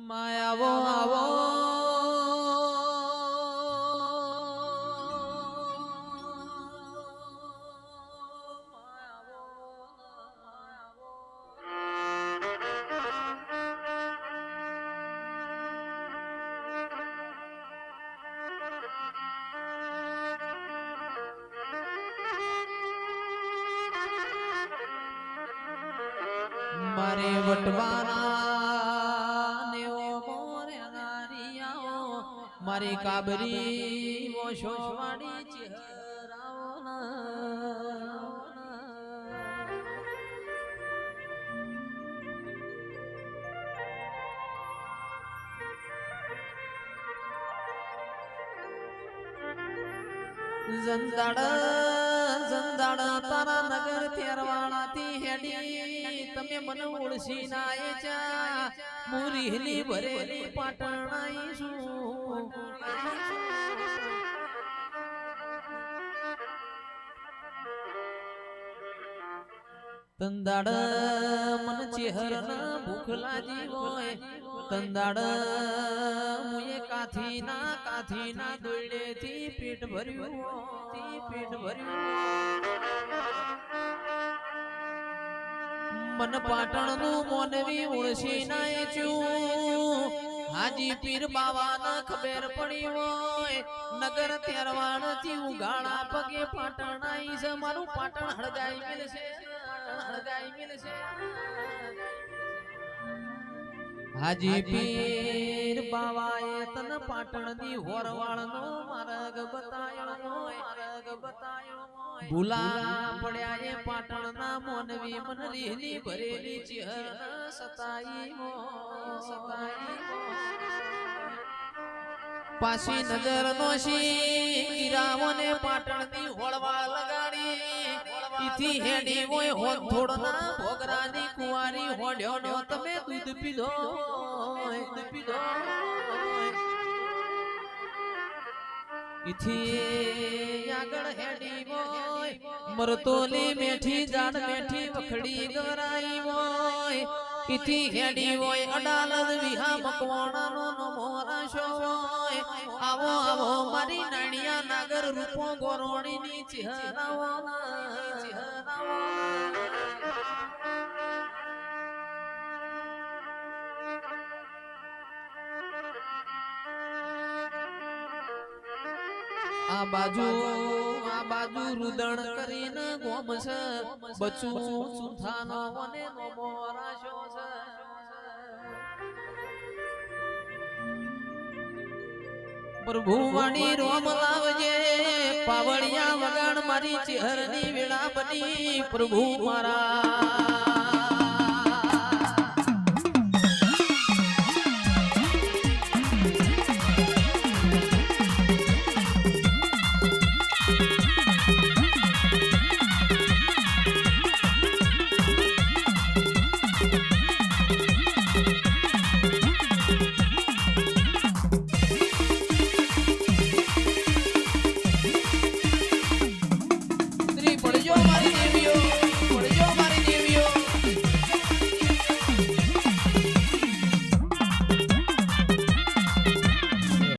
માયાવો આવો મારે વટવાના નેવો મોરે નારિયાઓ મારી કાબરી મોશોવાડી ચહેરાઓ જંદાડા તારા નગર તેરવાણા થી હેડી તમે મને ઓળસી નાય ચા મુરીની ભરેલી પાટણાઈ છું તંદાડ મન ચહેરના ભૂખ લાગી હોય તંદાડ મુએ કાથી ના દોડે થી પેટ ભર્યું મન પાટણ નું મોનવી ઓળસી નાય છું હાજી પીર બાવા ના ખબર પડી હોય નગર તેરવાણ થી ઉગાડા પગે પાટણ આઈ છે મારું પાટણ હળગાઈ મિલશે હાજી પીર બાવાએ તન પાટણ ની હોરવાળ નો માર્ગ બતાયો ભૂલા પડ્યા એ પાટણ ના મોનવી મનરી ની ભરેલી ચહેર સતાઈ પાછી નજર નોશી ગિરાવોને પાટણ ની હોળવાળ લગાડી ઈથી હેડી હોય હોન થોડના ભોગરાની કુંવારી હોડ્યો નો તમે દૂધ પીધો ઈથી આગળ હેડી હોય મરતોલી મેઠી જાણ મેઠી વખડી ગરાઈ હોય ઈથી હેડી હોય અડાલદ વિહા મકવાણાનો નમો રાશો હોય આવો મારી નાણિયા નાગર રૂપો ગોરોણીની ચહેરાઓ આ બાજુ રુદણ કરીને ગોમ છે બચું સુથાનો અને નમો રાશો છે પ્રભુ વાણી રોમ લાવજે પાવળિયા વગાડ મારી ચહેરની વેળા બની પ્રભુ મારા